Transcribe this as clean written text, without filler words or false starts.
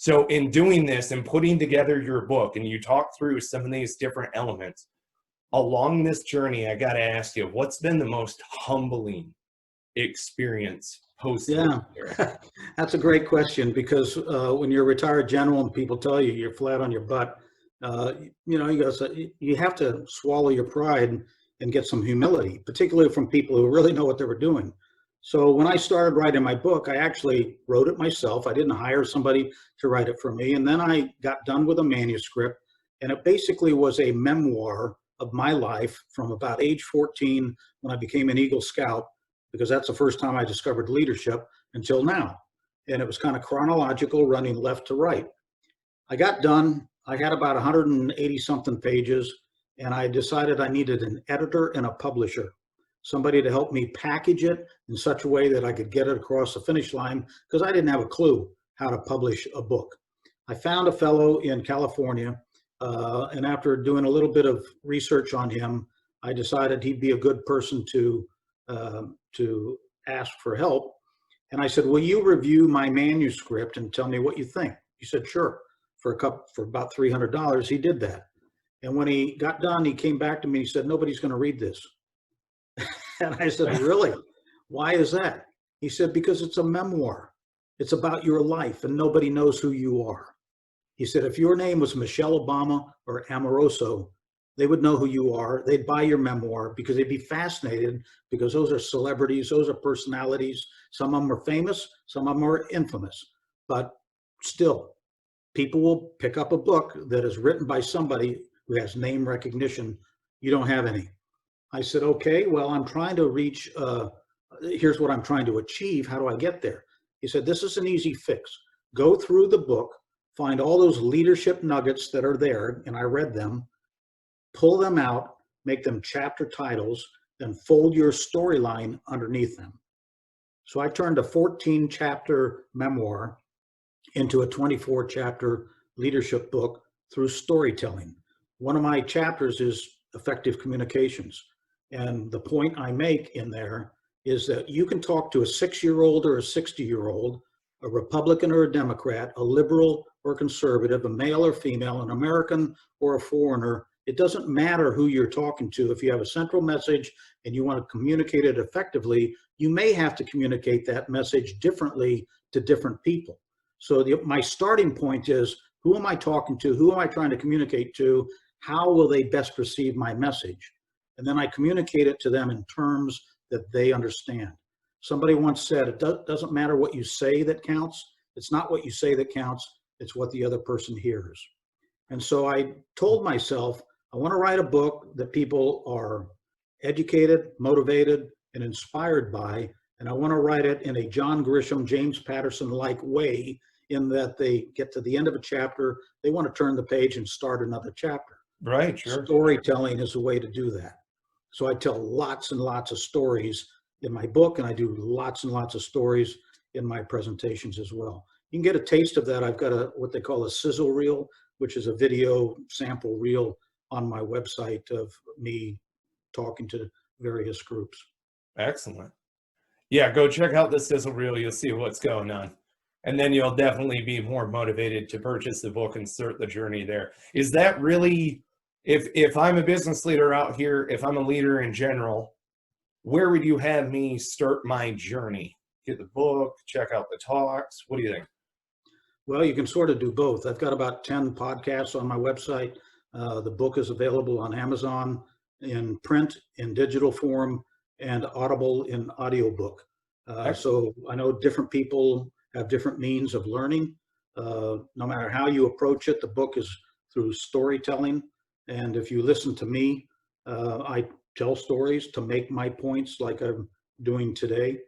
So in doing this and putting together your book, and you talk through some of these different elements, along this journey, I got to ask you, what's been the most humbling experience post? Yeah, that's a great question, because when you're a retired general and people tell you you're flat on your butt, you have to swallow your pride and get some humility, particularly from people who really know what they were doing. So when I started writing my book, I actually wrote it myself. I didn't hire somebody to write it for me. And then I got done with a manuscript, and it basically was a memoir of my life from about age 14 when I became an Eagle Scout, because that's the first time I discovered leadership, until now. And it was kind of chronological, running left to right. I got done. I had about 180 something pages, and I decided I needed an editor and a publisher, somebody to help me package it in such a way that I could get it across the finish line, because I didn't have a clue how to publish a book. I found a fellow in California, and after doing a little bit of research on him, I decided he'd be a good person to ask for help. And I said, will you review my manuscript and tell me what you think? He said, sure. For about $300, he did that. And when he got done, he came back to me and he said, nobody's going to read this. And I said, really? Why is that? He said, because it's a memoir. It's about your life, and nobody knows who you are. He said, if your name was Michelle Obama or Amoroso, they would know who you are. They'd buy your memoir because they'd be fascinated, because those are celebrities, those are personalities. Some of them are famous, some of them are infamous. But still, people will pick up a book that is written by somebody who has name recognition. You don't have any. I said, okay, well, I'm trying to reach, here's what I'm trying to achieve. How do I get there? He said, this is an easy fix. Go through the book, find all those leadership nuggets that are there, and I read them, pull them out, make them chapter titles, then fold your storyline underneath them. So I turned a 14-chapter memoir into a 24-chapter leadership book through storytelling. One of my chapters is effective communications. And the point I make in there is that you can talk to a 6-year-old or a 60-year-old, a Republican or a Democrat, a liberal or conservative, a male or female, an American or a foreigner. It doesn't matter who you're talking to. If you have a central message and you want to communicate it effectively, you may have to communicate that message differently to different people. So my starting point is, who am I talking to? Who am I trying to communicate to? How will they best receive my message? And then I communicate it to them in terms that they understand. Somebody once said, it doesn't matter what you say that counts. It's not what you say that counts. It's what the other person hears. And so I told myself, I want to write a book that people are educated, motivated, and inspired by. And I want to write it in a John Grisham, James Patterson-like way, in that they get to the end of a chapter, they want to turn the page and start another chapter. Right, sure. Storytelling is a way to do that. So I tell lots and lots of stories in my book, and I do lots and lots of stories in my presentations as well. You can get a taste of that. I've got what they call a sizzle reel, which is a video sample reel on my website of me talking to various groups. Excellent. Yeah, go check out the sizzle reel. You'll see what's going on. And then you'll definitely be more motivated to purchase the book and start the journey there. Is that really, if I'm a business leader out here, if I'm a leader in general, where would you have me start my journey? Get the book, check out the talks. What do you think? Well, you can sort of do both. I've got about 10 podcasts on my website. The book is available on Amazon in print, in digital form, and Audible in audiobook. So I know different people have different means of learning. No matter how you approach it, the book is through storytelling. And if you listen to me, I tell stories to make my points like I'm doing today.